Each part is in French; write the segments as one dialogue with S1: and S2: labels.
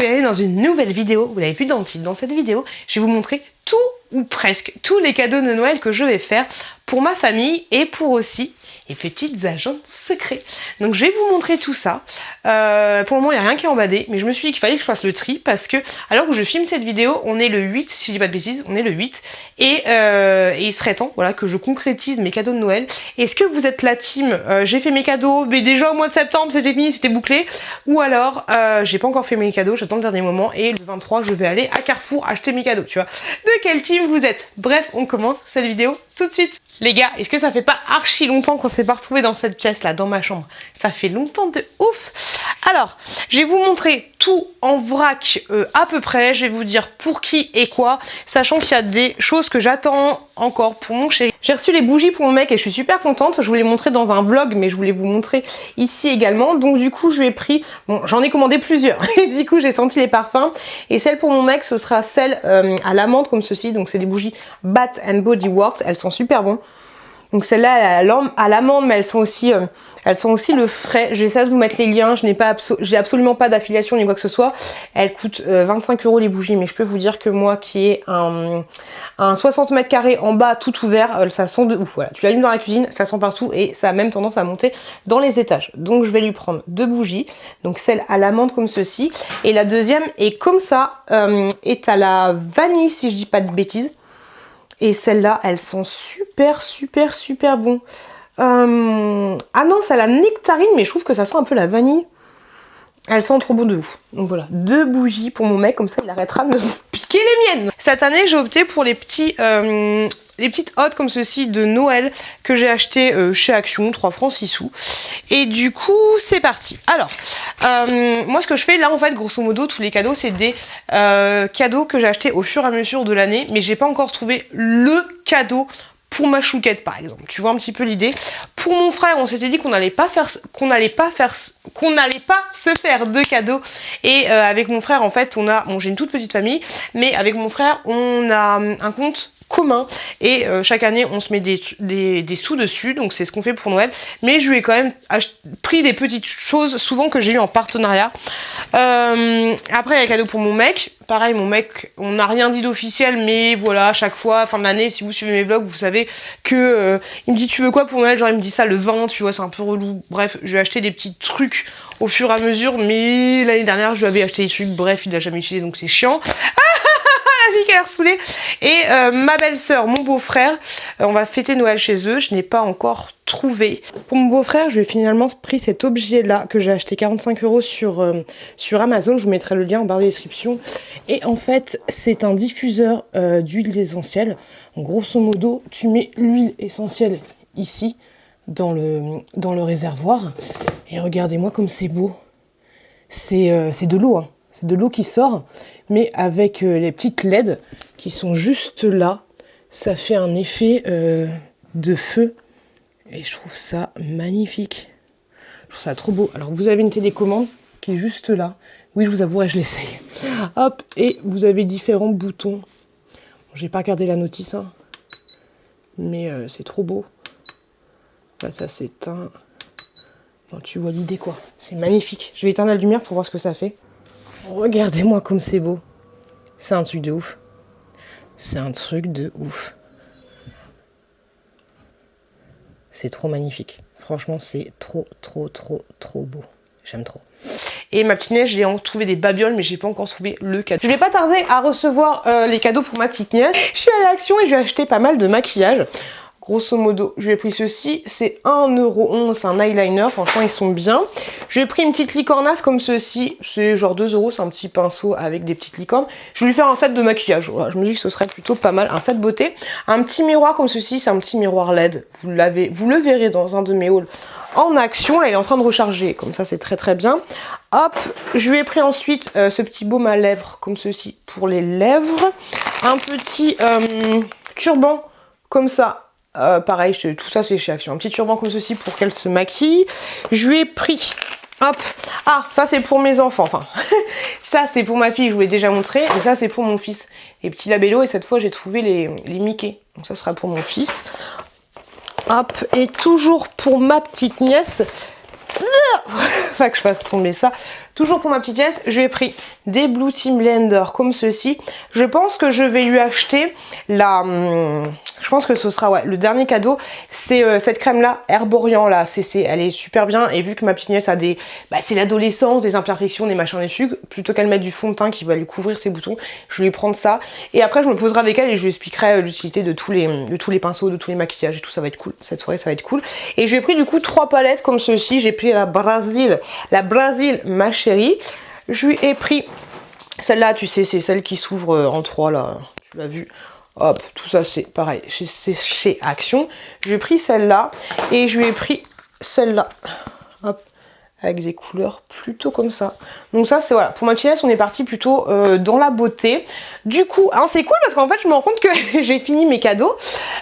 S1: bienvenue dans une nouvelle vidéo. Vous l'avez vu dans le titre, dans cette vidéo, je vais vous montrer tout ou presque tous les cadeaux de Noël que je vais faire pour ma famille et pour aussi les petites agents secrets. Donc je vais vous montrer tout ça. Pour le moment il n'y a rien qui est emballé, mais je me suis dit qu'il fallait que je fasse le tri parce que alors que je filme cette vidéo, on est le 8, si je dis pas de bêtises, on est le 8 et il serait temps voilà, que je concrétise mes cadeaux de Noël. Est-ce que vous êtes la team j'ai fait mes cadeaux, mais déjà au mois de septembre c'était fini, c'était bouclé, ou alors j'ai pas encore fait mes cadeaux, j'attends le dernier moment et le 23 je vais aller à Carrefour acheter mes cadeaux, tu vois. De quelle team vous êtes? Bref, on commence cette vidéo tout de suite. Les gars, est-ce que ça fait pas archi longtemps qu'on s'est pas retrouvés dans cette pièce là, dans ma chambre? Ça fait longtemps de ouf. Alors, je vais vous montrer tout en vrac à peu près. Je vais vous dire pour qui et quoi, sachant qu'il y a des choses que j'attends encore pour mon chéri. J'ai reçu les bougies pour mon mec et je suis super contente. Je voulais montrer dans un vlog, mais je voulais vous montrer ici également. Donc du coup, je lui ai pris, bon, j'en ai commandé plusieurs. Et du coup, j'ai senti les parfums. Et celle pour mon mec, ce sera celle à l'amande comme ceci. Donc c'est des bougies Bath and Body Works. Elles sont super bonnes. Donc celle-là à l'amande, mais elles sont aussi le frais. Je vais essayer de vous mettre les liens. J'ai absolument pas d'affiliation ni quoi que ce soit. Elles coûtent 25 € les bougies, mais je peux vous dire que moi qui ai un 60 mètres carrés en bas tout ouvert, ça sent de ouf. Voilà, tu l'allumes dans la cuisine, ça sent partout et ça a même tendance à monter dans les étages. Donc je vais lui prendre deux bougies. Donc celle à l'amande comme ceci et la deuxième est comme ça, est à la vanille si je dis pas de bêtises. Et celles-là, elles sont super bon. Ah non, c'est à la nectarine, mais je trouve que ça sent un peu la vanille. Elles sentent trop bon de ouf. Donc voilà, deux bougies pour mon mec, comme ça il arrêtera de me piquer les miennes. Cette année, j'ai opté pour les petites hottes comme ceci de Noël que j'ai acheté chez Action, 3 francs 6 sous. Et du coup, c'est parti. Alors, moi ce que je fais là en fait, grosso modo, tous les cadeaux, c'est des cadeaux que j'ai achetés au fur et à mesure de l'année, mais j'ai pas encore trouvé le cadeau pour ma chouquette par exemple. Tu vois un petit peu l'idée. Pour mon frère, on s'était dit qu'on n'allait pas se faire de cadeaux. Et avec mon frère, en fait, j'ai une toute petite famille, mais avec mon frère, on a un compte commun et chaque année on se met des sous dessus, donc c'est ce qu'on fait pour Noël, mais je lui ai quand même pris des petites choses souvent que j'ai eu en partenariat. Après il y a les cadeaux pour mon mec, pareil mon mec on n'a rien dit d'officiel, mais voilà, chaque fois fin de l'année, si vous suivez mes vlogs vous savez que il me dit tu veux quoi pour Noël, genre il me dit ça le 20, tu vois, c'est un peu relou. Bref, je lui ai acheté des petits trucs au fur et à mesure, mais l'année dernière je lui avais acheté des trucs, bref il l'a jamais utilisé donc c'est chiant. La fille qui a l'air saoulée. Et ma belle-sœur, mon beau-frère, on va fêter Noël chez eux. Je n'ai pas encore trouvé. Pour mon beau-frère, je lui ai finalement pris cet objet-là que j'ai acheté 45 € sur Amazon. Je vous mettrai le lien en barre de description. Et en fait, c'est un diffuseur d'huile essentielle. Donc, grosso modo, tu mets l'huile essentielle ici, dans le réservoir. Et regardez-moi comme c'est beau. C'est de l'eau, hein. C'est de l'eau qui sort, mais avec les petites LED qui sont juste là, ça fait un effet de feu. Et je trouve ça magnifique. Je trouve ça trop beau. Alors vous avez une télécommande qui est juste là. Oui, je vous avouerai, je l'essaye. Hop, et vous avez différents boutons. Bon, j'ai pas regardé la notice, hein, mais c'est trop beau. Là, ça s'éteint. Bon, tu vois l'idée quoi. C'est magnifique. Je vais éteindre la lumière pour voir ce que ça fait. Regardez-moi comme c'est beau. C'est un truc de ouf. C'est un truc de ouf. C'est trop magnifique. Franchement, c'est trop beau. J'aime trop. Et ma petite nièce, j'ai trouvé des babioles, mais j'ai pas encore trouvé le cadeau. Je vais pas tarder à recevoir les cadeaux pour ma petite nièce. Je suis allée à Action et j'ai acheté pas mal de maquillage. Grosso modo, je lui ai pris ceci, c'est 1,11 €, c'est un eyeliner, franchement ils sont bien. Je lui ai pris une petite licornasse comme ceci, c'est genre 2 €, c'est un petit pinceau avec des petites licornes. Je vais lui faire un set de maquillage, voilà, je me dis que ce serait plutôt pas mal, un set beauté. Un petit miroir comme ceci, c'est un petit miroir LED, vous le verrez dans un de mes hauls en Action. Là il est en train de recharger, comme ça c'est très bien. Hop, je lui ai pris ensuite ce petit baume à lèvres comme ceci pour les lèvres. Un petit turban comme ça. Pareil, tout ça c'est chez Action. Un petit turban comme ceci pour qu'elle se maquille. Je lui ai pris, hop, ah ça c'est pour mes enfants, enfin ça c'est pour ma fille, je vous l'ai déjà montré, et ça c'est pour mon fils. Les petits labellos, et cette fois j'ai trouvé les Mickey, donc ça sera pour mon fils. Hop, et toujours pour ma petite nièce, Faut que je fasse tomber ça. Toujours pour ma petite nièce, je lui ai pris des Blue Team Blender comme ceci. Je pense que je vais lui acheter la... je pense que ce sera ouais, le dernier cadeau. C'est cette crème là, Herborian là. Elle est super bien. Et vu que ma petite nièce a des... Bah, c'est l'adolescence, des imperfections, des machins, des fugues. Plutôt qu'elle mettre du fond de teint qui va lui couvrir ses boutons, je vais lui prendre ça. Et après je me poserai avec elle et je lui expliquerai l'utilité de tous les pinceaux, de tous les maquillages et tout. Ça va être cool. Cette soirée ça va être cool. Et je lui ai pris du coup 3 palettes comme ceci. J'ai pris la Brésil ma chérie. Je lui ai pris celle-là, tu sais, c'est celle qui s'ouvre en 3 là. Tu l'as vu. Hop, tout ça c'est pareil. C'est chez Action. Je lui ai pris celle-là et je lui ai pris celle-là. Hop. Avec des couleurs plutôt comme ça. Donc ça c'est voilà, pour ma petite nièce on est parti plutôt dans la beauté. Du coup, hein, c'est cool parce qu'en fait je me rends compte que j'ai fini mes cadeaux.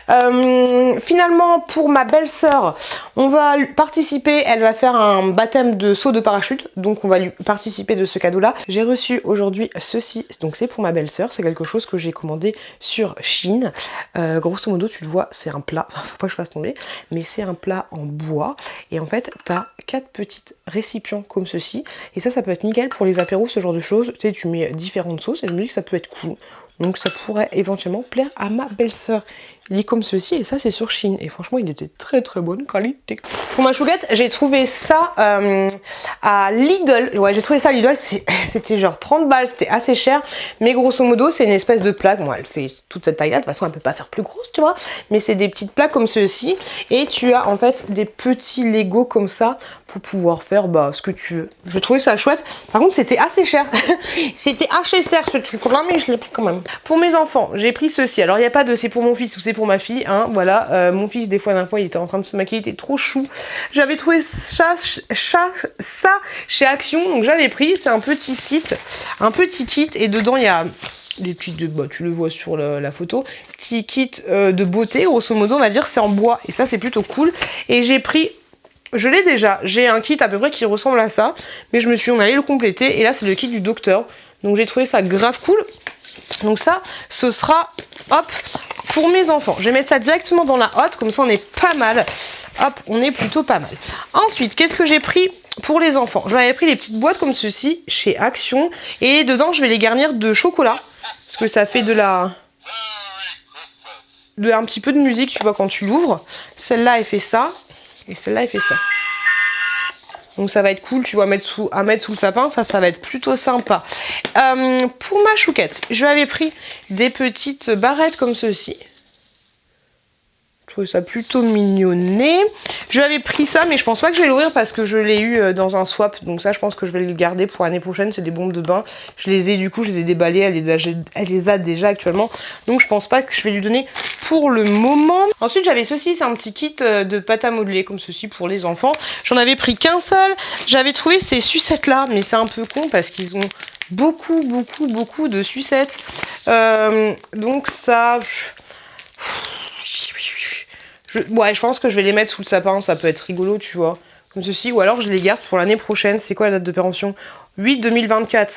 S1: Finalement pour ma belle-sœur, on va participer, elle va faire un baptême de saut de parachute. Donc on va lui participer de ce cadeau là. J'ai reçu aujourd'hui ceci, donc c'est pour ma belle-sœur, c'est quelque chose que j'ai commandé sur Shein. Grosso modo tu le vois, c'est un plat, faut pas que je fasse tomber, mais c'est un plat en bois. Et en fait t'as 4 petites récipients comme ceci et ça peut être nickel pour les apéros, ce genre de choses. Tu sais, tu mets différentes sauces et je me dis que ça peut être cool, donc ça pourrait éventuellement plaire à ma belle-sœur. Il est comme ceci et ça c'est sur Shein et franchement il était très très bonne qualité. Pour ma chouquette j'ai trouvé ça à Lidl. Ouais, j'ai trouvé ça à Lidl, c'était genre 30 balles, c'était assez cher, mais grosso modo c'est une espèce de plaque. Bon, elle fait toute cette taille là, de toute façon elle peut pas faire plus grosse tu vois, mais c'est des petites plaques comme ceci et tu as en fait des petits Lego comme ça pour pouvoir faire bah, ce que tu veux. Je trouvais ça chouette. Par contre c'était assez cher. C'était assez cher ce truc là, mais je l'ai pris quand même. Pour mes enfants j'ai pris ceci. Alors il n'y a pas de c'est pour mon fils ou c'est pour ma fille, hein, voilà. Mon fils des fois il était en train de se maquiller, il était trop chou. J'avais trouvé ça chez Action, donc j'avais pris. C'est un petit site, un petit kit et dedans il y a des petits bah, tu le vois sur la photo, petit kit de beauté grosso modo on va dire, c'est en bois et ça c'est plutôt cool. Et j'ai pris, je l'ai déjà, j'ai un kit à peu près qui ressemble à ça, mais je me suis dit on allait le compléter et là c'est le kit du docteur, donc j'ai trouvé ça grave cool. Donc ça ce sera hop pour mes enfants. Je vais mettre ça directement dans la hotte, comme ça on est pas mal. Hop, on est plutôt pas mal. Ensuite, qu'est-ce que j'ai pris pour les enfants? J'avais pris les petites boîtes comme ceci chez Action et dedans je vais les garnir de chocolat parce que ça fait un petit peu de musique, tu vois, quand tu l'ouvres. Celle-là elle fait ça et celle-là elle fait ça. Donc ça va être cool, tu vois, à mettre sous le sapin, ça va être plutôt sympa. Pour ma chouquette, je lui avais pris des petites barrettes comme ceci. Je trouve ça plutôt mignonné. Je lui avais pris ça, mais je pense pas que je vais l'ouvrir parce que je l'ai eu dans un swap. Donc ça, je pense que je vais le garder pour l'année prochaine. C'est des bombes de bain. Je les ai déballées. Elle les a déjà actuellement. Donc je pense pas que je vais lui donner pour le moment. Ensuite, j'avais ceci. C'est un petit kit de pâte à modeler comme ceci pour les enfants. J'en avais pris qu'un seul. J'avais trouvé ces sucettes là, mais c'est un peu con parce qu'ils ont beaucoup de sucettes. Donc ça... Ouais, je pense que je vais les mettre sous le sapin, ça peut être rigolo, tu vois. Comme ceci, ou alors je les garde pour l'année prochaine. C'est quoi la date de péremption? 8/2024.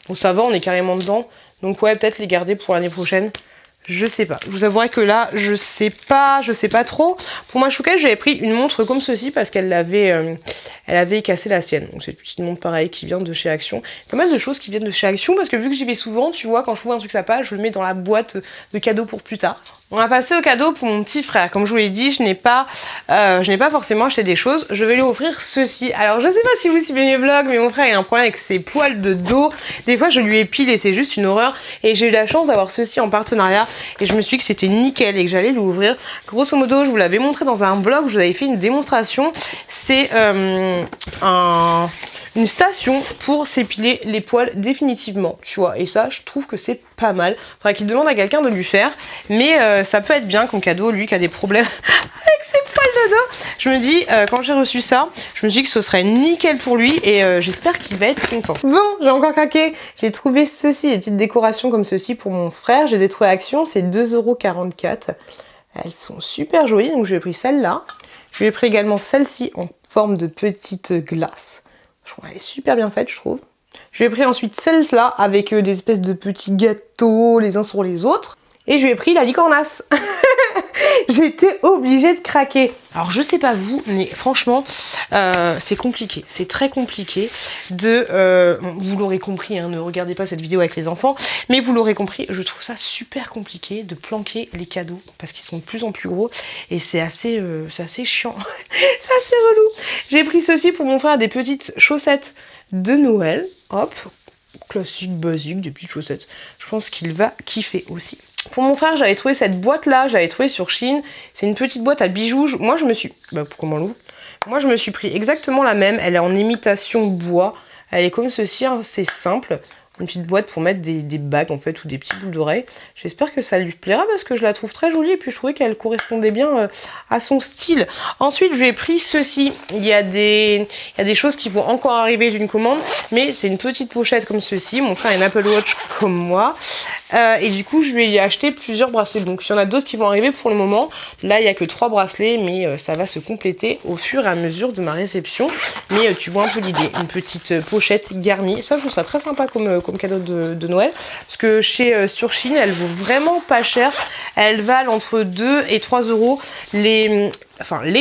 S1: Bon, ça va, on est carrément dedans. Donc ouais, peut-être les garder pour l'année prochaine. Je sais pas. Je vous avouerai que là, je sais pas trop. Pour ma chouquette, j'avais pris une montre comme ceci parce qu'elle elle avait cassé la sienne. Donc c'est une petite montre pareille qui vient de chez Action. Pas mal de choses qui viennent de chez Action parce que vu que j'y vais souvent, tu vois, quand je trouve un truc sympa, je le mets dans la boîte de cadeaux pour plus tard. On va passer au cadeau pour mon petit frère. Comme je vous l'ai dit, je n'ai pas forcément acheté des choses. Je vais lui offrir ceci. Alors je sais pas si vous suivez mes vlogs, mais mon frère il a un problème avec ses poils de dos. Des fois je lui épile et c'est juste une horreur. Et j'ai eu la chance d'avoir ceci en partenariat. Et je me suis dit que c'était nickel et que j'allais l'ouvrir. Grosso modo, je vous l'avais montré dans un vlog où je vous avais fait une démonstration. C'est une station pour s'épiler les poils définitivement, tu vois. Et ça, je trouve que c'est pas mal. Faudrait qu'il demande à quelqu'un de lui faire. Mais ça peut être bien comme cadeau, lui qui a des problèmes avec ses poils de dos. Je me dis, quand j'ai reçu ça, je me suis dit que ce serait nickel pour lui. Et j'espère qu'il va être content. Bon, j'ai encore craqué. J'ai trouvé ceci, des petites décorations comme ceci pour mon frère. Je les ai trouvées à Action, c'est 2,44 €. Elles sont super jolies, donc je lui ai pris celle-là. Je lui ai pris également celle-ci en forme de petite glace. Je trouve qu'elle est super bien faite, je trouve. Je lui ai pris ensuite celle-là avec des espèces de petits gâteaux les uns sur les autres. Et je lui ai pris la licornasse. J'étais obligée de craquer. Alors je sais pas vous, mais franchement, c'est compliqué. C'est très compliqué de... vous l'aurez compris, hein, ne regardez pas cette vidéo avec les enfants, mais vous l'aurez compris, je trouve ça super compliqué de planquer les cadeaux parce qu'ils sont de plus en plus gros et c'est assez chiant. C'est assez relou. J'ai pris ceci pour mon frère, des petites chaussettes de Noël. Hop, classique, basique, des petites chaussettes. Je pense qu'il va kiffer aussi. Pour mon frère, j'avais trouvé cette boîte-là, j'avais trouvé sur Shein. C'est une petite boîte à bijoux. Moi, je me suis... comment on l'ouvre ? Moi, je me suis pris exactement la même. Elle est en imitation bois. Elle est comme ceci, hein, c'est simple. Une petite boîte pour mettre des bagues, en fait, ou des petits boules d'oreilles. J'espère que ça lui plaira parce que je la trouve très jolie. Et puis, je trouvais qu'elle correspondait bien à son style. Ensuite, je lui ai pris ceci. Il y a des choses qui vont encore arriver d'une commande. Mais c'est une petite pochette comme ceci. Mon frère a une Apple Watch comme moi. Et du coup, je lui ai acheté plusieurs bracelets. Donc, il y en a d'autres qui vont arriver pour le moment. Là, il n'y a que 3 bracelets, mais ça va se compléter au fur et à mesure de ma réception. Mais tu vois un peu l'idée. Une petite pochette garnie. Ça, je trouve ça très sympa comme cadeau de Noël. Parce que sur Shein, elle vaut vraiment pas cher. Elles valent entre 2 et 3 euros. Les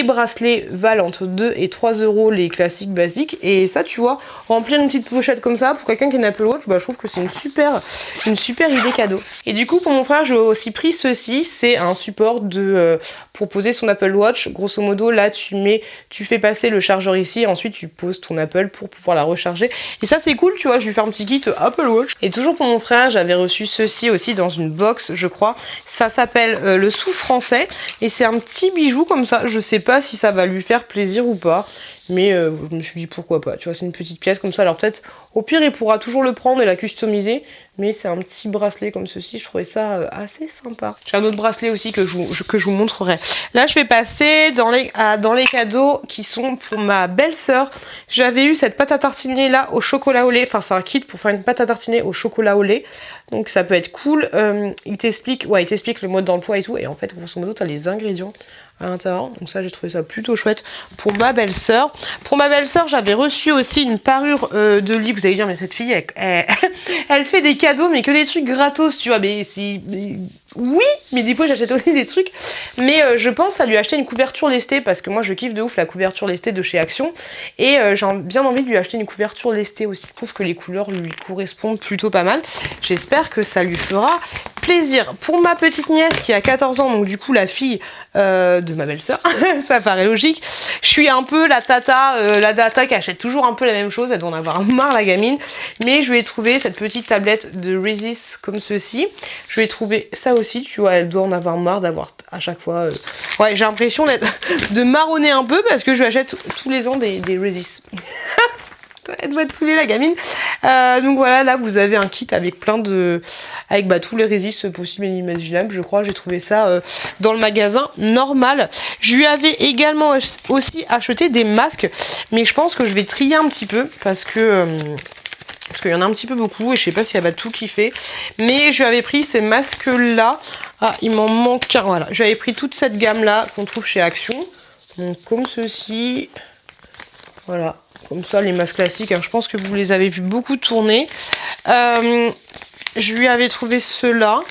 S1: bracelets valent entre 2 et 3 euros, les classiques basiques. Et ça, tu vois, remplir une petite pochette comme ça, pour quelqu'un qui a une Apple Watch, je trouve que c'est une super idée cadeau. Et du coup, pour mon frère, j'ai aussi pris ceci. C'est un support pour poser son Apple Watch. Grosso modo, là, tu fais passer le chargeur ici, et ensuite tu poses ton Apple pour pouvoir la recharger. Et ça, c'est cool, tu vois, je lui fais un petit kit Apple Watch. Et toujours pour mon frère, j'avais reçu ceci aussi dans une box, je crois. Ça s'appelle le sou français. Et c'est un petit bijou comme ça. Je sais pas si ça va lui faire plaisir ou pas. Mais je me suis dit pourquoi pas. Tu vois, c'est une petite pièce comme ça. Alors peut-être, au pire, il pourra toujours le prendre et la customiser. Mais c'est un petit bracelet comme ceci. Je trouvais ça assez sympa. J'ai un autre bracelet aussi que je vous montrerai. Là, je vais passer dans les cadeaux qui sont pour ma belle-sœur. J'avais eu cette pâte à tartiner là au chocolat au lait. Enfin, c'est un kit pour faire une pâte à tartiner au chocolat au lait. Donc ça peut être cool. Il t'explique le mode d'emploi et tout. Et en fait, grosso modo, t'as les ingrédients à l'intérieur. Donc ça, j'ai trouvé ça plutôt chouette pour ma belle-sœur. Pour ma belle-sœur, j'avais reçu aussi une parure de livre. Vous allez dire, mais cette fille, elle fait des cadeaux, mais que des trucs gratos, tu vois. Oui, mais des fois j'achète aussi des trucs. Mais je pense à lui acheter une couverture lestée parce que moi je kiffe de ouf la couverture lestée de chez Action. Et j'ai bien envie de lui acheter une couverture lestée aussi. Je trouve que les couleurs lui correspondent plutôt pas mal. J'espère que ça lui fera plaisir. Pour ma petite nièce qui a 14 ans, donc du coup la fille de ma belle-sœur, ça paraît logique. Je suis un peu la data qui achète toujours un peu la même chose. Elle doit en avoir marre la gamine. Mais je lui ai trouvé cette petite tablette de Resist comme ceci. Je lui ai trouvé ça aussi, tu vois, elle doit en avoir marre d'avoir à chaque fois... Ouais, j'ai l'impression de marronner un peu parce que je lui achète tous les ans des Resist. Elle doit être saoulée la gamine. Donc voilà, là vous avez un kit avec avec tous les Resist possibles et inimaginables. Je crois, j'ai trouvé ça dans le magasin normal. Je lui avais également aussi acheté des masques, mais je pense que je vais trier un petit peu parce qu'il y en a un petit peu beaucoup et je sais pas si elle va tout kiffer. Mais je lui avais pris ces masques là. Ah, il m'en manque un. Voilà, j'avais pris toute cette gamme là qu'on trouve chez Action. Donc comme ceci. Voilà, comme ça les masques classiques. Hein. Je pense que vous les avez vus beaucoup tourner. Je lui avais trouvé ceux-là.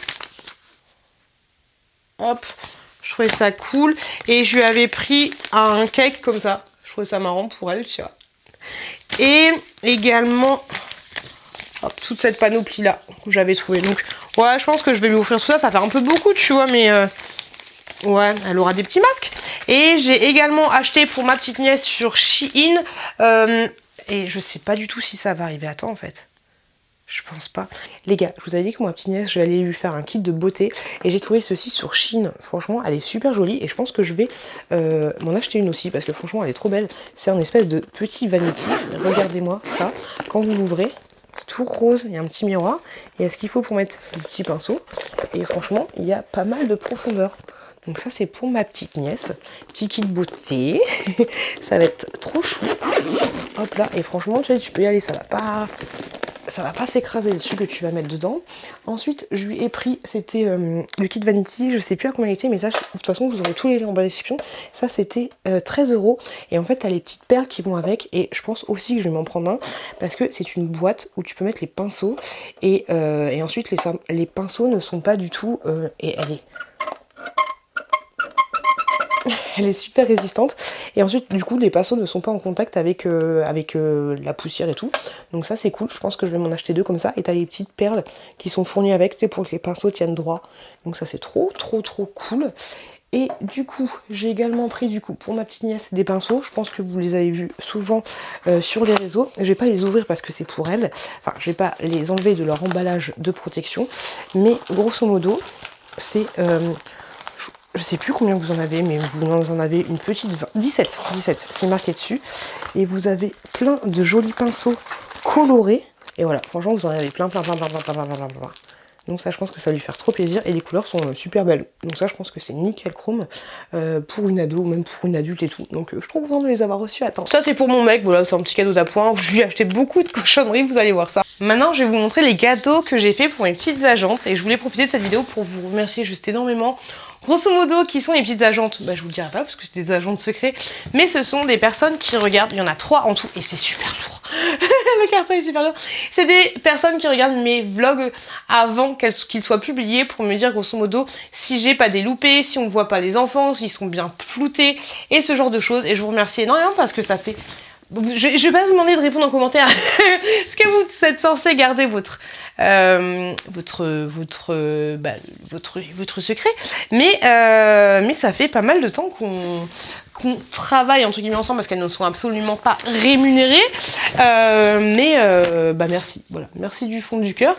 S1: Hop, je trouvais ça cool. Et je lui avais pris un cake comme ça. Je trouvais ça marrant pour elle, tu vois. Et également... Hop, toute cette panoplie là que j'avais trouvé. Donc ouais, je pense que je vais lui offrir tout ça. Ça fait un peu beaucoup, tu vois, mais ouais, elle aura des petits masques. Et j'ai également acheté pour ma petite nièce sur Shein. Et je sais pas du tout si ça va arriver à temps en fait. Je pense pas. Les gars, je vous avais dit que ma petite nièce, je vais aller lui faire un kit de beauté. Et j'ai trouvé ceci sur Shein. Franchement, elle est super jolie. Et je pense que je vais m'en acheter une aussi. Parce que franchement, elle est trop belle. C'est un espèce de petit vanity. Regardez-moi ça. Quand vous l'ouvrez, tout rose, il y a un petit miroir. Et ce qu'il faut pour mettre le petit pinceau. Et franchement, il y a pas mal de profondeur. Donc ça, c'est pour ma petite nièce. Petit kit beauté. Ça va être trop chou. Hop là. Et franchement, tu peux y aller. Ça va pas s'écraser dessus que tu vas mettre dedans. Ensuite, je lui ai pris, c'était le kit vanity, je sais plus à combien il était, mais ça, de toute façon, vous aurez tous les liens en bas de description. Ça, c'était 13 €. Et en fait, t'as les petites perles qui vont avec. Et je pense aussi que je vais m'en prendre un, parce que c'est une boîte où tu peux mettre les pinceaux. Et ensuite, les pinceaux ne sont pas du tout... et elle est... elle est super résistante. Et ensuite, du coup, les pinceaux ne sont pas en contact avec, la poussière et tout. Donc ça, c'est cool. Je pense que je vais m'en acheter 2 comme ça. Et t'as les petites perles qui sont fournies avec, tu sais, pour que les pinceaux tiennent droit. Donc ça, c'est trop cool. Et du coup, j'ai également pris du coup pour ma petite nièce des pinceaux. Je pense que vous les avez vus souvent sur les réseaux. Je vais pas les ouvrir parce que c'est pour elle. Enfin, je vais pas les enlever de leur emballage de protection. Mais grosso modo, c'est... je sais plus combien vous en avez, mais vous en avez une petite... 17, c'est marqué dessus. Et vous avez plein de jolis pinceaux colorés. Et voilà, franchement, vous en avez plein. Donc ça, je pense que ça va lui faire trop plaisir. Et les couleurs sont super belles. Donc ça, je pense que c'est nickel chrome pour une ado ou même pour une adulte et tout. Donc je suis trop contente de les avoir reçus. Attends, ça c'est pour mon mec. Voilà, c'est un petit cadeau d'appoint. Je lui ai acheté beaucoup de cochonneries, vous allez voir ça. Maintenant, je vais vous montrer les cadeaux que j'ai fait pour mes petites agentes. Et je voulais profiter de cette vidéo pour vous remercier juste énormément. Grosso modo, qui sont les petites agentes? Bah, je vous le dirai pas parce que c'est des agentes secrets. Mais ce sont des personnes qui regardent. Il y en a 3 en tout et c'est super lourd. Le carton est super lourd. C'est des personnes qui regardent mes vlogs avant qu'ils soient publiés pour me dire grosso modo si j'ai pas des loupés, si on voit pas les enfants, s'ils sont bien floutés et ce genre de choses. Et je vous remercie énormément parce que ça fait... Je vais pas vous demander de répondre en commentaire parce que vous êtes censé garder votre secret, mais ça fait pas mal de temps qu'on travaille entre guillemets ensemble parce qu'elles ne sont absolument pas rémunérées, merci, voilà, merci du fond du cœur,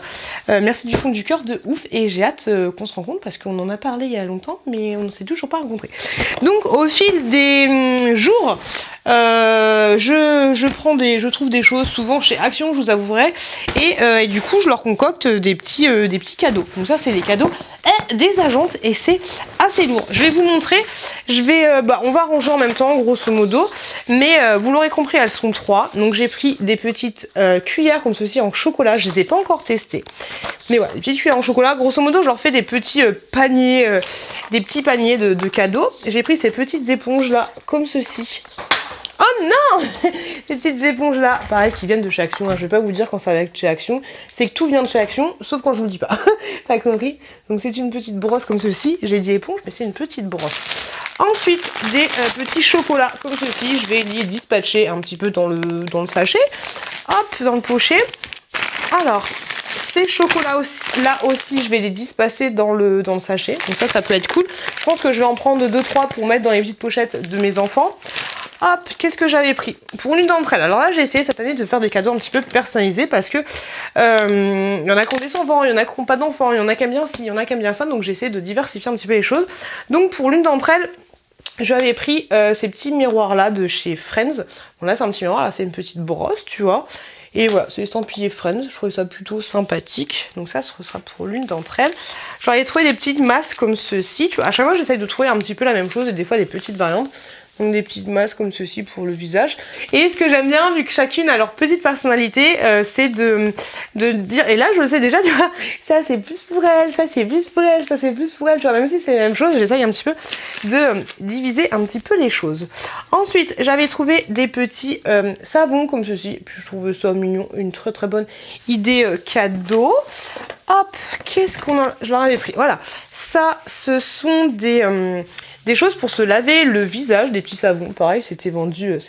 S1: de ouf, et j'ai hâte qu'on se rencontre parce qu'on en a parlé il y a longtemps mais on ne s'est toujours pas rencontrés. Donc au fil des jours, je trouve des choses souvent chez Action, je vous avouerai, et du coup je leur concocte des petits cadeaux. Donc ça c'est des cadeaux des agentes et c'est assez lourd. Je vais vous montrer, on va ranger en même temps grosso modo, mais vous l'aurez compris, elles sont 3. Donc j'ai pris des petites cuillères comme ceci en chocolat, je les ai pas encore testées. Mais voilà, des petites cuillères en chocolat, grosso modo je leur fais des petits paniers, de cadeaux. J'ai pris ces petites éponges là comme ceci. Oh non, ces petites éponges là, pareil, qui viennent de chez Action, hein. Je vais pas vous dire quand ça va être chez Action, c'est que tout vient de chez Action, sauf quand je vous le dis pas. T'as compris? Donc c'est une petite brosse comme ceci, j'ai dit éponge, mais c'est une petite brosse. Ensuite, des petits chocolats comme ceci, je vais les dispatcher un petit peu dans le sachet, hop, dans le pochet. Alors, ces chocolats là aussi, je vais les disperser dans le sachet, donc ça peut être cool. Je pense que je vais en prendre 2-3 pour mettre dans les petites pochettes de mes enfants. Hop, qu'est-ce que j'avais pris pour l'une d'entre elles? Alors là, j'ai essayé cette année de faire des cadeaux un petit peu personnalisés parce que il y en a qui ont des enfants, il y en a qui n'ont pas d'enfants, il y en a qui aiment bien ci, il y en a qui aiment bien ça, donc j'ai essayé de diversifier un petit peu les choses. Donc pour l'une d'entre elles, j'avais pris ces petits miroirs là de chez Friends. Bon là c'est un petit miroir, là c'est une petite brosse, tu vois. Et voilà, c'est estampillé Friends, je trouvais ça plutôt sympathique. Donc ça, ce sera pour l'une d'entre elles. J'aurais trouvé des petites masques comme ceci, tu vois. À chaque fois, j'essaye de trouver un petit peu la même chose et des fois des petites variantes. Donc des petites masques comme ceci pour le visage. Et ce que j'aime bien, vu que chacune a leur petite personnalité, c'est de dire, et là je le sais déjà, tu vois, ça c'est plus pour elle, ça c'est plus pour elle, ça c'est plus pour elle, tu vois, même si c'est la même chose, j'essaye un petit peu de diviser un petit peu les choses. Ensuite, j'avais trouvé des petits savons comme ceci, puis je trouvais ça mignon, une très très bonne idée cadeau. Hop, qu'est-ce qu'on a, je leur avais pris, voilà, ça ce sont des choses pour se laver le visage, des petits savons, pareil, c'était vendu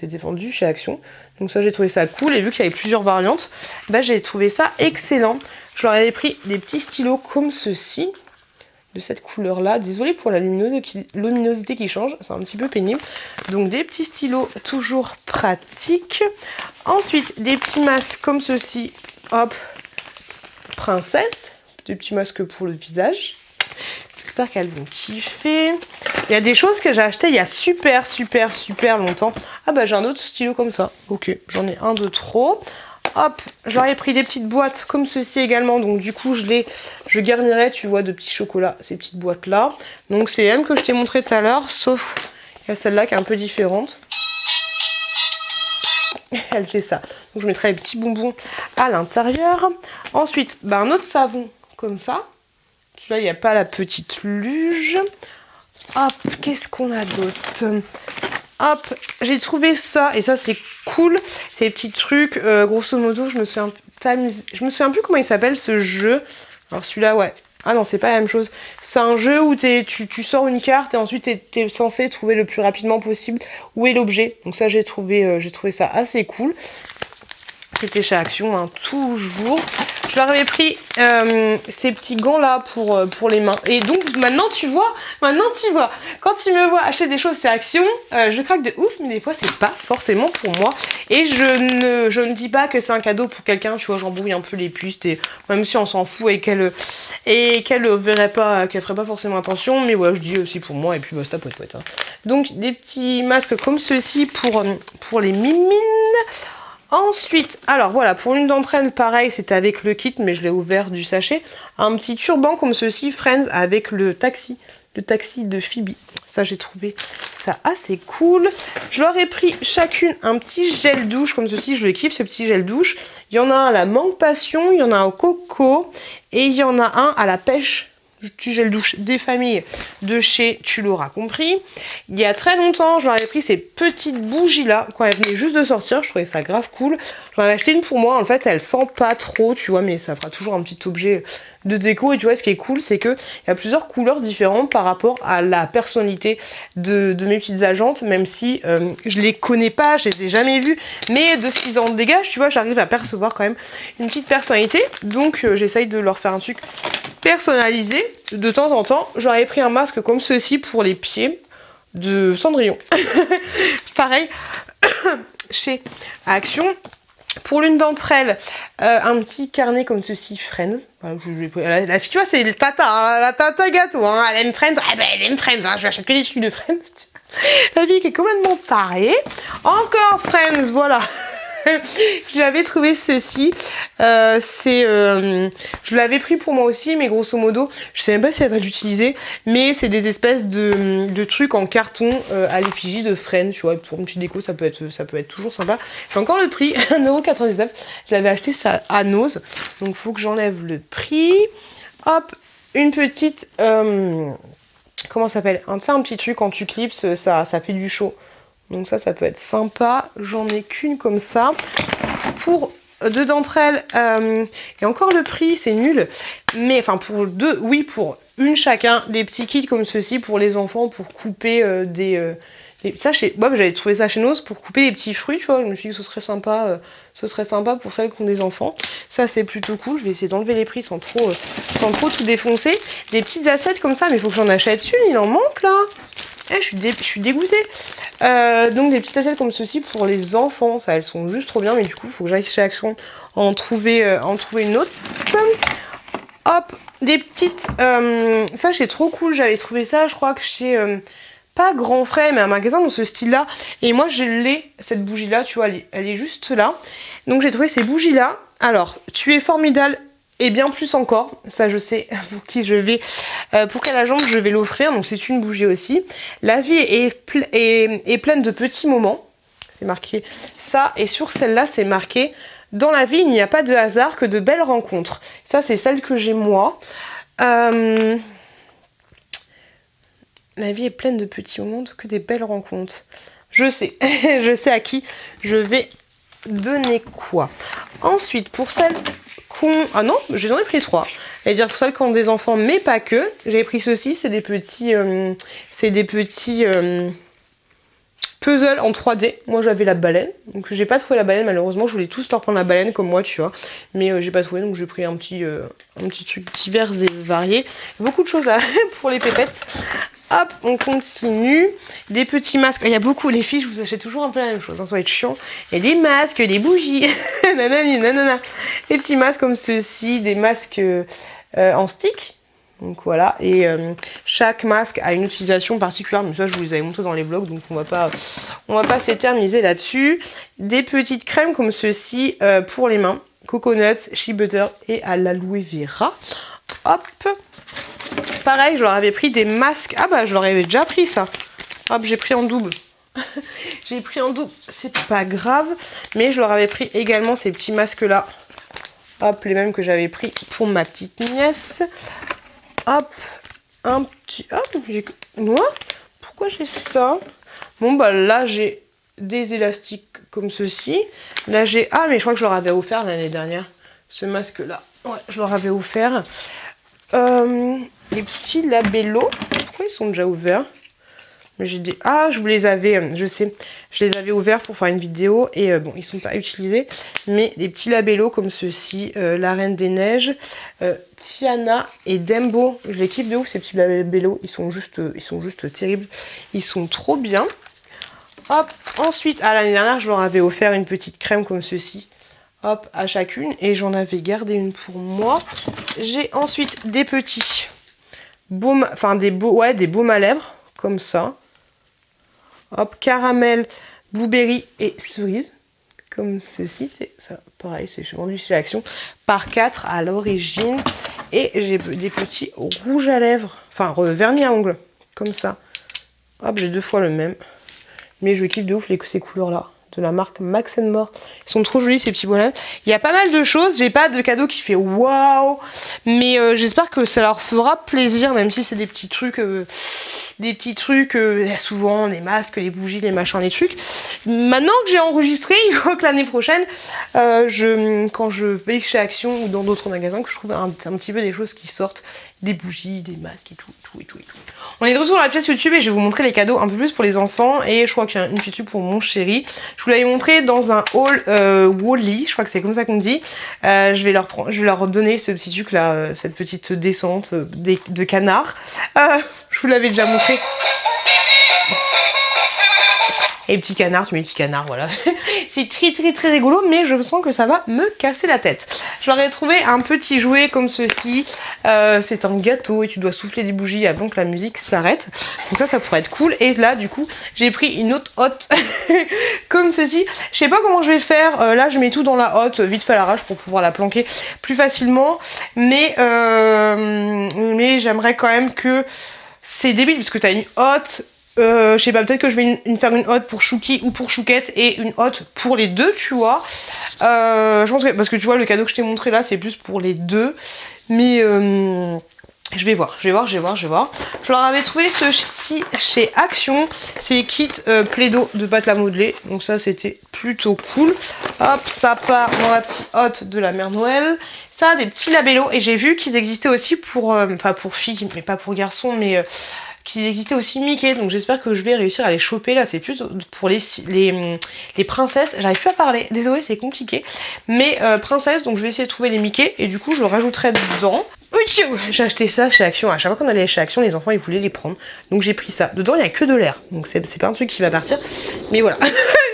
S1: chez Action. Donc ça, j'ai trouvé ça cool, et vu qu'il y avait plusieurs variantes, bah, j'ai trouvé ça excellent. Je leur avais pris des petits stylos comme ceci, de cette couleur-là. Désolée pour la luminosité qui change, c'est un petit peu pénible. Donc des petits stylos toujours pratiques. Ensuite, des petits masques comme ceci, hop, princesse, des petits masques pour le visage. J'espère qu'elles vont kiffer. Il y a des choses que j'ai achetées il y a super longtemps. Ah bah j'ai un autre stylo comme ça. Ok, j'en ai un de trop. Hop, j'aurais pris des petites boîtes comme ceci également. Donc du coup je garnirai, tu vois, de petits chocolats, ces petites boîtes là. Donc c'est les mêmes que je t'ai montré tout à l'heure, sauf qu'il y a celle-là qui est un peu différente. Elle fait ça. Donc je mettrai les petits bonbons à l'intérieur. Ensuite, bah, un autre savon comme ça. Là, il n'y a pas la petite luge. Hop, qu'est-ce qu'on a d'autre? Hop, j'ai trouvé ça, et ça c'est cool. C'est des petits trucs, grosso modo, je me souviens plus comment il s'appelle ce jeu. Alors celui-là, ouais, Ah non, c'est pas la même chose. C'est un jeu où tu sors une carte et ensuite t'es censé trouver le plus rapidement possible où est l'objet. Donc ça, j'ai trouvé ça assez cool. C'était chez Action, hein, toujours. Je leur avais pris ces petits gants là pour les mains. Et donc maintenant tu vois, quand tu me vois acheter des choses chez Action, je craque de ouf, mais des fois c'est pas forcément pour moi. Et je ne dis pas que c'est un cadeau pour quelqu'un, tu vois, j'embrouille un peu les pistes, et même si on s'en fout et qu'elle verrait pas, qu'elle ferait pas forcément attention, mais voilà, je dis aussi pour moi, et puis basta, poète. Hein. Donc des petits masques comme ceux-ci pour les mimines. Ensuite, alors voilà, pour l'une d'entre elles, pareil, c'était avec le kit, mais je l'ai ouvert du sachet. Un petit turban comme ceci, Friends, avec le taxi de Phoebe. Ça, j'ai trouvé ça assez cool. Je leur ai pris chacune un petit gel douche comme ceci, je le kiffe, ce petit gel douche. Il y en a un à la mangue passion, il y en a un au coco, et il y en a un à la pêche. Du gel douche des familles de chez Tu l'auras compris. Il y a très longtemps, je leur avais pris ces petites bougies là quand elles venaient juste de sortir. Je trouvais ça grave cool. J'en avais acheté une pour moi. En fait, elle sent pas trop, tu vois, mais ça fera toujours un petit objet de déco. Et tu vois, ce qui est cool, c'est que il y a plusieurs couleurs différentes par rapport à la personnalité de mes petites agentes, même si je les connais pas, je les ai jamais vues, mais de ce qu'ils en dégagent, tu vois, j'arrive à percevoir quand même une petite personnalité. Donc j'essaye de leur faire un truc personnalisé. De temps en temps, j'aurais pris un masque comme ceci pour les pieds de Cendrillon. Pareil, chez Action. Pour l'une d'entre elles, un petit carnet comme ceci, Friends. Voilà, la fille, tu vois, c'est le tata, hein, la tata gâteau. Hein, elle aime Friends. Ah ben, elle aime Friends. Hein, je vais acheter que des trucs de Friends. La fille qui est complètement tarée. Encore Friends, voilà. J'avais trouvé ceci. Je l'avais pris pour moi aussi, mais grosso modo, je sais même pas si elle va l'utiliser, mais c'est des espèces de trucs en carton à l'effigie de Friends, tu vois, pour une petite déco, ça peut être toujours sympa. J'ai encore le prix, 1,99€. Je l'avais acheté ça à Nose, donc faut que j'enlève le prix. Hop, une petite... comment ça s'appelle, un petit truc quand tu clipses, ça fait du chaud. Donc ça peut être sympa. J'en ai qu'une comme ça. Pour deux d'entre elles, et encore le prix, c'est nul. Mais enfin pour deux, oui, pour une chacun, des petits kits comme ceci pour les enfants, pour couper ça chez Bob, j'avais trouvé ça chez Nose pour couper des petits fruits, tu vois. Je me suis dit que ce serait sympa pour celles qui ont des enfants. Ça c'est plutôt cool. Je vais essayer d'enlever les prix sans trop tout défoncer. Des petites assiettes comme ça, mais il faut que j'en achète une, il en manque là. Je suis dégoûtée. Donc des petites assiettes comme ceci pour les enfants, ça elles sont juste trop bien, mais du coup il faut que j'aille chez Action en trouver une autre. Hop, des petites, ça c'est trop cool, j'avais trouvé ça je crois que chez, pas Grand Frais, mais un magasin dans ce style là, et moi je l'ai, cette bougie là, tu vois, elle est juste là, donc j'ai trouvé ces bougies là. Alors, tu es formidable. Et bien plus encore, ça je sais pour qui je vais, pour quelle agence je vais l'offrir, donc c'est une bougie aussi. La vie est pleine de petits moments, c'est marqué ça, et sur celle-là c'est marqué « Dans la vie il n'y a pas de hasard que de belles rencontres ». Ça c'est celle que j'ai moi. La vie est pleine de petits moments que des belles rencontres. Je sais, je sais à qui je vais donner quoi. Ensuite, pour celle... Ah non, j'en ai pris 3. C'est-à-dire pour celles qui ont des enfants, mais pas que. J'ai pris ceci, c'est des petits puzzles en 3D. Moi j'avais la baleine, donc j'ai pas trouvé la baleine malheureusement. Je voulais tous leur prendre la baleine comme moi, tu vois. Mais j'ai pas trouvé, donc j'ai pris un petit truc divers et varié. Beaucoup de choses pour les pépettes. Hop, on continue. Des petits masques. Il y a beaucoup, les filles, je vous achète toujours un peu la même chose, hein, ça va être chiant. Il y a des masques, des bougies, nanani, nanana. Des petits masques comme ceci, des masques en stick. Donc voilà, et chaque masque a une utilisation particulière, mais ça je vous les avais montré dans les vlogs, donc on va pas s'éterniser là-dessus. Des petites crèmes comme ceci pour les mains, coconuts, shea butter et à l'aloe vera. Hop. Pareil, je leur avais pris des masques. Ah bah je leur avais déjà pris ça. Hop, j'ai pris en double. J'ai pris en double, c'est pas grave. Mais je leur avais pris également ces petits masques là. Hop, les mêmes que j'avais pris pour ma petite nièce. Hop, un petit... Hop, j'ai... Moi, pourquoi j'ai ça? Bon bah là j'ai des élastiques comme ceci. Là j'ai... Ah mais je crois que je leur avais offert l'année dernière. Ce masque là. Ouais, je leur avais offert. Les petits labellos. Pourquoi ils sont déjà ouverts? Mais j'ai des... Ah, je vous les avais, je sais. Je les avais ouverts pour faire une vidéo et bon, ils sont pas utilisés. Mais des petits labellos comme ceux-ci, la Reine des Neiges, Tiana et Dembo. Je les kiffe de ouf ces petits labellos. Ils sont juste terribles. Ils sont trop bien. Hop, ensuite, l'année dernière, je leur avais offert une petite crème comme ceci. Hop, à chacune. Et j'en avais gardé une pour moi. J'ai ensuite des petits baumes, enfin des baumes à lèvres, comme ça. Hop, caramel, blueberry et cerise, comme ceci. Ça, pareil, c'est vendu chez Action par 4 à l'origine. Et j'ai des petits rouges à lèvres, enfin vernis à ongles, comme ça. Hop, j'ai 2 fois le même. Mais je kiffe de ouf ces couleurs-là, de la marque Max & More. Ils sont trop jolis ces petits bonhommes. Il y a pas mal de choses, j'ai pas de cadeau qui fait waouh, mais j'espère que ça leur fera plaisir, même si c'est des petits trucs... souvent les masques, les bougies, les machins, les trucs. Maintenant que j'ai enregistré, il faut que l'année prochaine, quand je vais chez Action ou dans d'autres magasins, que je trouve un petit peu des choses qui sortent, des bougies, des masques et tout. On est de retour dans la pièce YouTube et je vais vous montrer les cadeaux un peu plus pour les enfants et je crois qu'il y a une petite tube pour mon chéri. Je vous l'avais montré dans un haul Wally, je crois que c'est comme ça qu'on dit. Je vais leur donner ce petit truc là, cette petite descente de canard. Je vous l'avais déjà montré. Et petit canard, tu mets petit canard, voilà. C'est très rigolo, mais je sens que ça va me casser la tête. Je leur ai trouvé un petit jouet comme ceci. C'est un gâteau et tu dois souffler des bougies avant que la musique s'arrête. Donc ça pourrait être cool. Et là, du coup, j'ai pris une autre hotte comme ceci. Je sais pas comment je vais faire. Là, je mets tout dans la hotte, vite fait à l'arrache pour pouvoir la planquer plus facilement. Mais j'aimerais quand même que... C'est débile parce que t'as une hotte... je sais pas, peut-être que je vais faire une hotte pour Chouki ou pour Chouquette et une hotte pour les deux, tu vois. Je pense que, parce que tu vois, le cadeau que je t'ai montré là, c'est plus pour les deux. Mais je vais voir. Je leur avais trouvé ceci chez Action. C'est les kits Plaido de pâte à modeler. Donc ça, c'était plutôt cool. Hop, ça part dans la petite hotte de la Mère Noël. Ça, des petits labellos. Et j'ai vu qu'ils existaient aussi pour... pas pour filles, mais pas pour garçons, mais... qu'ils existaient aussi Mickey, donc j'espère que je vais réussir à les choper. Là c'est plus pour les princesses, j'arrive plus à parler, désolée c'est compliqué, mais princesses, donc je vais essayer de trouver les Mickey et du coup je le rajouterai dedans. J'ai acheté ça chez Action, à chaque fois qu'on allait chez Action les enfants ils voulaient les prendre, donc j'ai pris ça. Dedans il n'y a que de l'air, donc c'est pas un truc qui va partir, mais voilà.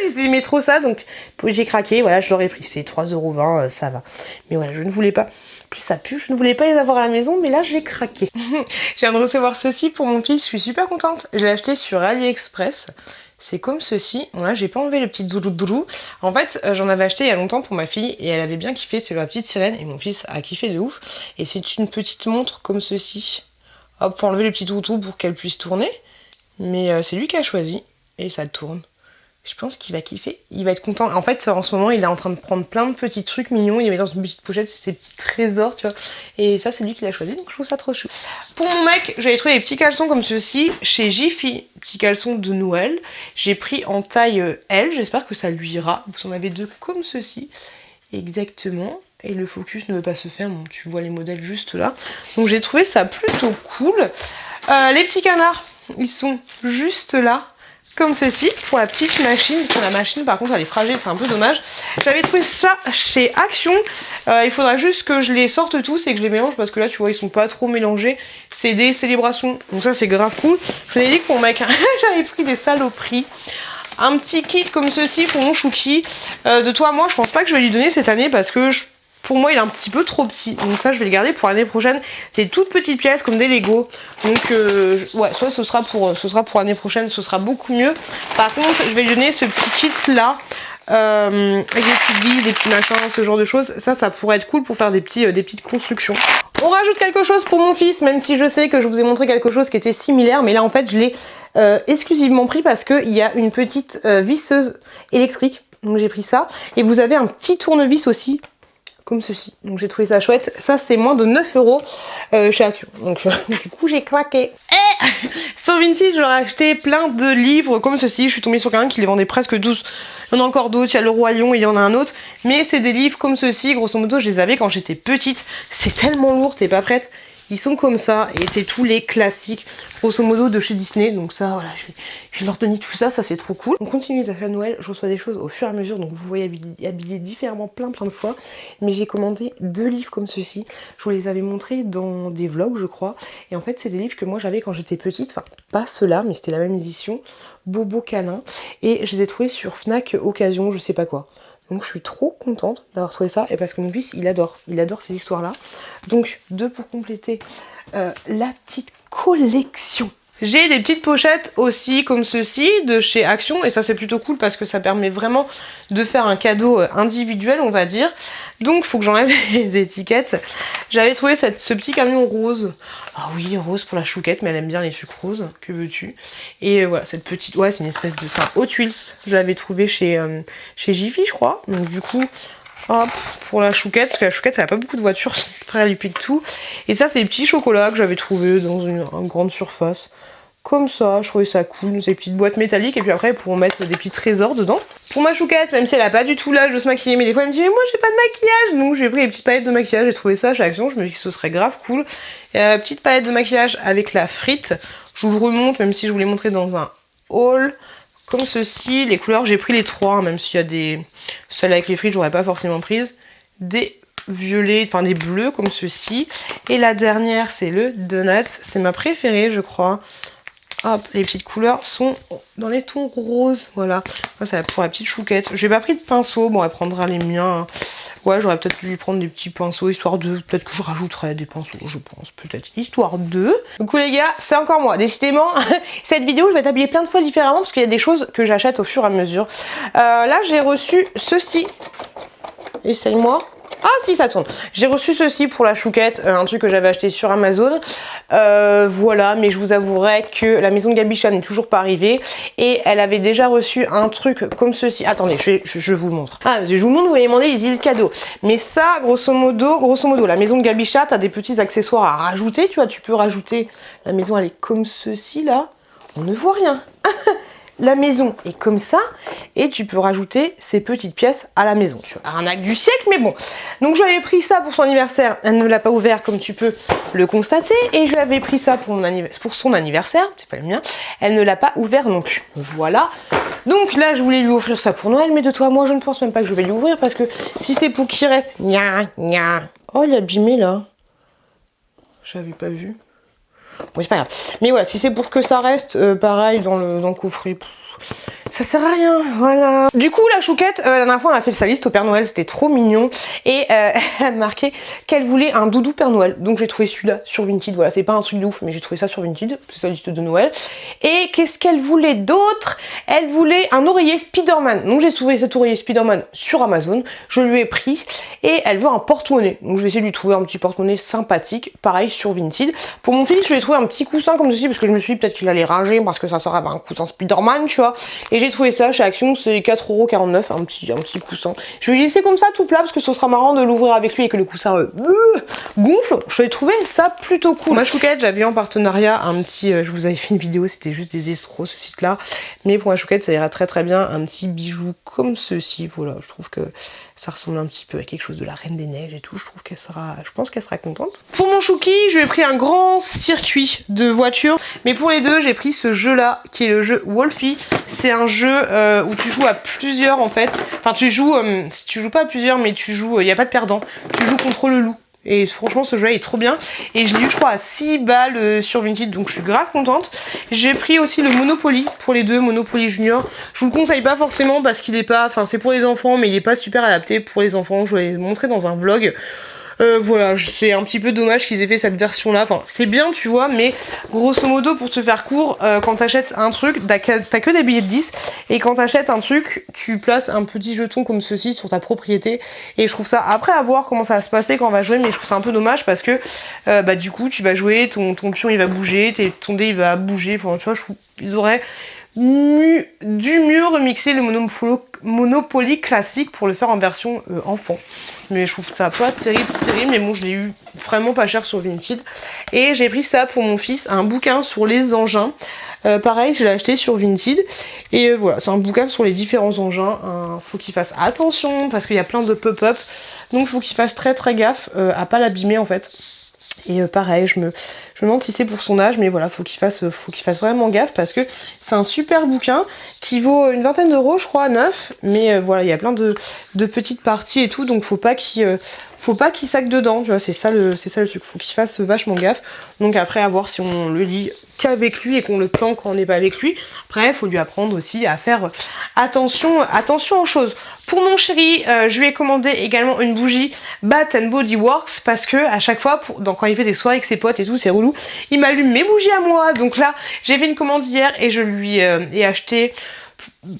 S1: Ils aimaient trop ça, donc j'ai craqué, voilà je l'aurais pris, c'est 3,20 €, ça va. Mais voilà, je ne voulais pas, plus ça pue, je ne voulais pas les avoir à la maison, mais là j'ai craqué. Je viens de recevoir ceci pour mon fils, je suis super contente. Je l'ai acheté sur AliExpress. C'est comme ceci. Bon là j'ai pas enlevé le petit doudou. En fait j'en avais acheté il y a longtemps pour ma fille et elle avait bien kiffé, c'est la petite sirène et mon fils a kiffé de ouf. Et c'est une petite montre comme ceci. Hop, faut enlever le petit doudou pour qu'elle puisse tourner. Mais c'est lui qui a choisi et ça tourne. Je pense qu'il va kiffer, il va être content. En fait, en ce moment, il est en train de prendre plein de petits trucs mignons. Il met dans une petite pochette, c'est ses petits trésors, tu vois. Et ça, c'est lui qui l'a choisi, donc je trouve ça trop chou. Pour mon mec, j'avais trouvé des petits caleçons comme ceux-ci chez Jiffy. Petits caleçons de Noël. J'ai pris en taille L, j'espère que ça lui ira. Vous en avez deux comme ceci, exactement. Et le focus ne veut pas se faire, bon, tu vois les modèles juste là. Donc j'ai trouvé ça plutôt cool. Les petits canards, ils sont juste là. Comme ceci, pour la petite machine, parce que la machine par contre elle est fragile, c'est un peu dommage. J'avais trouvé ça chez Action, il faudra juste que je les sorte tous et que je les mélange parce que là tu vois ils sont pas trop mélangés. C'est des célébrations, donc ça c'est grave cool. Je vous ai dit que pour mon mec, j'avais pris des saloperies. Un petit kit comme ceci pour mon Chouki. De toi à moi je pense pas que je vais lui donner cette année parce que pour moi il est un petit peu trop petit, donc ça je vais le garder pour l'année prochaine. C'est des toutes petites pièces comme des Lego, donc ouais, soit ce sera pour l'année prochaine, ce sera beaucoup mieux. Par contre je vais lui donner ce petit kit là, avec des petites vis, des petits machins, ce genre de choses. Ça pourrait être cool pour faire des petites constructions. On rajoute quelque chose pour mon fils, même si je sais que je vous ai montré quelque chose qui était similaire, mais là en fait je l'ai exclusivement pris parce qu'il y a une petite visseuse électrique, donc j'ai pris ça. Et vous avez un petit tournevis aussi, comme ceci, donc j'ai trouvé ça chouette. Ça c'est moins de 9 € chez Action, donc du coup j'ai claqué. Et sur Vinted j'aurais acheté plein de livres comme ceci. Je suis tombée sur quelqu'un qui les vendait presque 12. Il y en a encore d'autres, il y a Le Roi Lion, il y en a un autre, mais c'est des livres comme ceci. Grosso modo je les avais quand j'étais petite. C'est tellement lourd, t'es pas prête. Ils sont comme ça et c'est tous les classiques grosso modo de chez Disney. Donc ça voilà, je vais leur donner tout ça, ça c'est trop cool. On continue les achats de Noël, je reçois des choses au fur et à mesure, donc vous voyez habillés différemment plein de fois. Mais j'ai commandé 2 livres comme ceci. Je vous les avais montrés dans des vlogs je crois. Et en fait c'est des livres que moi j'avais quand j'étais petite, enfin pas ceux-là mais c'était la même édition, Bobo Câlin. Et je les ai trouvés sur Fnac Occasion, je sais pas quoi. Donc je suis trop contente d'avoir trouvé ça, et parce que mon fils il adore ces histoires là. Donc 2 pour compléter la petite collection. J'ai des petites pochettes aussi comme ceci de chez Action, et ça c'est plutôt cool parce que ça permet vraiment de faire un cadeau individuel on va dire. Donc faut que j'enlève les étiquettes. J'avais trouvé ce petit camion rose. Ah oui, rose pour la chouquette, mais elle aime bien les trucs roses, que veux-tu. Et voilà, cette petite, ouais c'est une espèce de ça, Hot Wheels. Je l'avais trouvé chez Jiffy je crois. Donc du coup, hop, pour la chouquette, parce que la chouquette elle a pas beaucoup de voitures, c'est très elle pique tout. Et ça c'est des petits chocolats que j'avais trouvé dans une grande surface. Comme ça, je trouvais ça cool, ces petites boîtes métalliques, et puis après pour mettre des petits trésors dedans. Pour ma chouquette, même si elle a pas du tout l'âge de se maquiller, mais des fois elle me dit mais moi j'ai pas de maquillage, donc j'ai pris les petites palettes de maquillage, j'ai trouvé ça chez Action, je me dis que ce serait grave cool. Petite palette de maquillage avec la frite, je vous le remonte même si je vous l'ai montré dans un haul, comme ceci, les couleurs j'ai pris les 3, hein, même s'il y a des... Celles avec les frites j'aurais pas forcément prise, des violets, enfin des bleus comme ceci, et la dernière c'est le Donuts, c'est ma préférée je crois. Hop, les petites couleurs sont dans les tons roses, voilà. Ça, c'est pour la petite chouquette. J'ai pas pris de pinceau, bon, elle prendra les miens. Hein. Ouais, j'aurais peut-être dû prendre des petits pinceaux, histoire de... Peut-être que je rajouterai des pinceaux, je pense, peut-être, histoire de... Du coup, les gars, c'est encore moi. Décidément, cette vidéo, je vais t'habiller plein de fois différemment, parce qu'il y a des choses que j'achète au fur et à mesure. Là, j'ai reçu ceci. Essaye-moi. Ah si, ça tourne. J'ai reçu ceci pour la chouquette, un truc que j'avais acheté sur Amazon. Voilà, mais je vous avouerai que la maison de Gabicha n'est toujours pas arrivée. Et elle avait déjà reçu un truc comme ceci. Attendez, je vous le montre. Ah, je vous montre, vous allez demander les idées de cadeaux. Mais ça, grosso modo, la maison de Gabicha, t'as des petits accessoires à rajouter. Tu vois, tu peux rajouter... La maison, elle est comme ceci, là. On ne voit rien. La maison est comme ça, et tu peux rajouter ces petites pièces à la maison. Tu vois, arnaque du siècle, mais bon. Donc j'avais pris ça pour son anniversaire, elle ne l'a pas ouvert comme tu peux le constater, et je lui avais pris ça pour son anniversaire, c'est pas le mien, elle ne l'a pas ouvert non plus. Voilà. Donc là, je voulais lui offrir ça pour Noël, mais de toi, moi, je ne pense même pas que je vais lui ouvrir, parce que si c'est pour qu'il reste... Gna, gna. Oh, il est abîmé, là. J'avais pas vu. Bon, c'est pas grave. Mais voilà, si c'est pour que ça reste pareil dans le coffret, ça sert à rien, voilà. Du coup, la chouquette, la dernière fois, on a fait sa liste au Père Noël, c'était trop mignon. Et elle a marqué qu'elle voulait un doudou Père Noël. Donc j'ai trouvé celui-là sur Vinted, voilà, c'est pas un truc de ouf, mais j'ai trouvé ça sur Vinted, c'est sa liste de Noël. Et qu'est-ce qu'elle voulait d'autre? Elle voulait un oreiller Spider-Man. Donc j'ai trouvé cet oreiller Spider-Man sur Amazon, je lui ai pris. Et elle veut un porte-monnaie. Donc je vais essayer de lui trouver un petit porte-monnaie sympathique, pareil sur Vinted. Pour mon fils, je lui ai trouvé un petit coussin comme ceci, parce que je me suis dit peut-être qu'il allait rager, parce que ça sera un coussin Spider-Man, tu vois. Et j'ai trouvé ça chez Action, c'est 4,49 €, un petit coussin. Je vais lui laisser comme ça tout plat, parce que ce sera marrant de l'ouvrir avec lui et que le coussin gonfle. Je vais trouver ça plutôt cool. Ma chouquette, j'avais en partenariat un petit, je vous avais fait une vidéo, c'était juste des estros ce site là, mais pour ma chouquette ça ira très très bien, un petit bijou comme ceci, voilà, je trouve que ça ressemble un petit peu à quelque chose de la Reine des Neiges et tout, je pense qu'elle sera contente. Pour mon chouki, je lui ai pris un grand circuit de voitures, mais pour les deux, j'ai pris ce jeu là, qui est le jeu Wolfie. C'est un jeu où tu joues à plusieurs en fait, enfin tu joues pas à plusieurs, mais tu joues, il n'y a pas de perdant, tu joues contre le loup. Et franchement ce jeu là est trop bien. Et je l'ai eu je crois à 6 balles sur Vinted, donc je suis grave contente. J'ai pris aussi le Monopoly pour les deux, Monopoly Junior. Je vous le conseille pas forcément parce qu'il est pas, enfin c'est pour les enfants, mais il est pas super adapté pour les enfants. Je vous l'ai montré dans un vlog. Voilà, c'est un petit peu dommage qu'ils aient fait cette version là, enfin c'est bien tu vois, mais grosso modo pour te faire court, quand t'achètes un truc, t'as que des billets de 10, et quand t'achètes un truc, tu places un petit jeton comme ceci sur ta propriété, et je trouve ça, après à voir comment ça va se passer quand on va jouer, mais je trouve ça un peu dommage parce que bah du coup tu vas jouer, ton pion il va bouger, ton dé il va bouger, enfin tu vois, je trouve qu'ils auraient dû mieux remixer le Monopoly classique pour le faire en version enfant. Mais je trouve ça pas terrible, mais bon, je l'ai eu vraiment pas cher sur Vinted. Et j'ai pris ça pour mon fils, un bouquin sur les engins. Pareil, je l'ai acheté sur Vinted. Et voilà, c'est un bouquin sur les différents engins. Faut qu'il fasse attention parce qu'il y a plein de pop-up. Donc faut qu'il fasse très très gaffe à pas l'abîmer en fait. Et pareil, je me demande si c'est pour son âge, mais voilà, faut qu'il fasse vraiment gaffe parce que c'est un super bouquin qui vaut une vingtaine d'euros, je crois, neuf. Mais voilà, il y a plein de petites parties et tout, donc faut pas qu'il sac dedans, tu vois, c'est ça le truc, faut qu'il fasse vachement gaffe. Donc après, à voir si on le lit qu'avec lui et qu'on le planque quand on n'est pas avec lui. Après, il faut lui apprendre aussi à faire attention aux choses. Pour mon chéri, je lui ai commandé également une bougie Bath & Body Works parce que à chaque fois, quand il fait des soirées avec ses potes et tout, c'est relou, il m'allume mes bougies à moi. Donc là, j'ai fait une commande hier et je lui ai acheté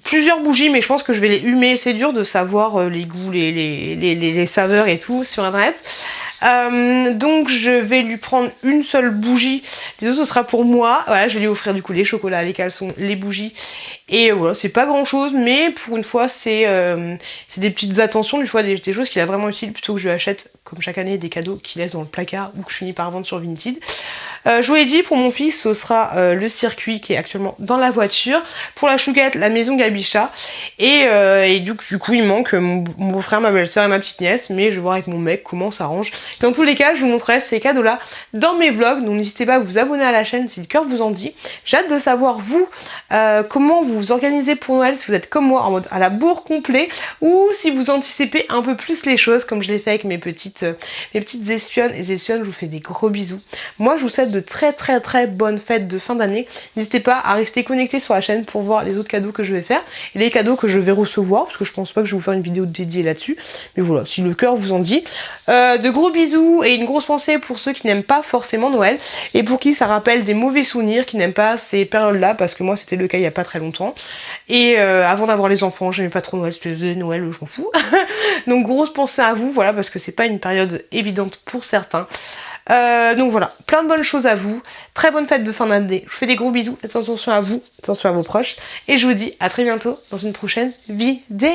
S1: plusieurs bougies, mais je pense que je vais les humer. C'est dur de savoir les goûts, les saveurs et tout sur internet. Donc je vais lui prendre une seule bougie, les autres ce sera pour moi. Voilà, je vais lui offrir du coup les chocolats, les caleçons, les bougies. Et voilà, c'est pas grand chose, mais pour une fois c'est des petites attentions, du fois des choses qu'il a vraiment utiles, plutôt que je lui achète comme chaque année des cadeaux qu'il laisse dans le placard ou que je finis par vendre sur Vinted. Je vous l'ai dit, pour mon fils ce sera le circuit qui est actuellement dans la voiture. Pour la chouquette, la maison Gabicha. Et du coup il manque mon beau-frère, ma belle-sœur et ma petite nièce, mais je vais voir avec mon mec comment ça s'arrange. Dans tous les cas, je vous montrerai ces cadeaux là dans mes vlogs, donc n'hésitez pas à vous abonner à la chaîne si le cœur vous en dit. J'ai hâte de savoir vous comment vous vous organisez pour Noël, si vous êtes comme moi en mode à la bourre complet ou si vous anticipez un peu plus les choses comme je l'ai fait avec mes petites espionnes et espionnes. Je vous fais des gros bisous. Moi je vous souhaite de très bonnes fêtes de fin d'année. N'hésitez pas à rester connecté sur la chaîne pour voir les autres cadeaux que je vais faire et les cadeaux que je vais recevoir, parce que je pense pas que je vais vous faire une vidéo dédiée là-dessus, mais voilà, si le cœur vous en dit. De gros bisous et une grosse pensée pour ceux qui n'aiment pas forcément Noël et pour qui ça rappelle des mauvais souvenirs, qui n'aiment pas ces périodes-là, parce que moi c'était le cas il y a pas très longtemps. Et avant d'avoir les enfants, j'aimais pas trop Noël, c'était Noël, je m'en fous. Donc grosse pensée à vous, voilà, parce que c'est pas une période évidente pour certains. Donc voilà, plein de bonnes choses à vous, très bonne fête de fin d'année, je vous fais des gros bisous, attention à vous, attention à vos proches, et je vous dis à très bientôt dans une prochaine vidéo.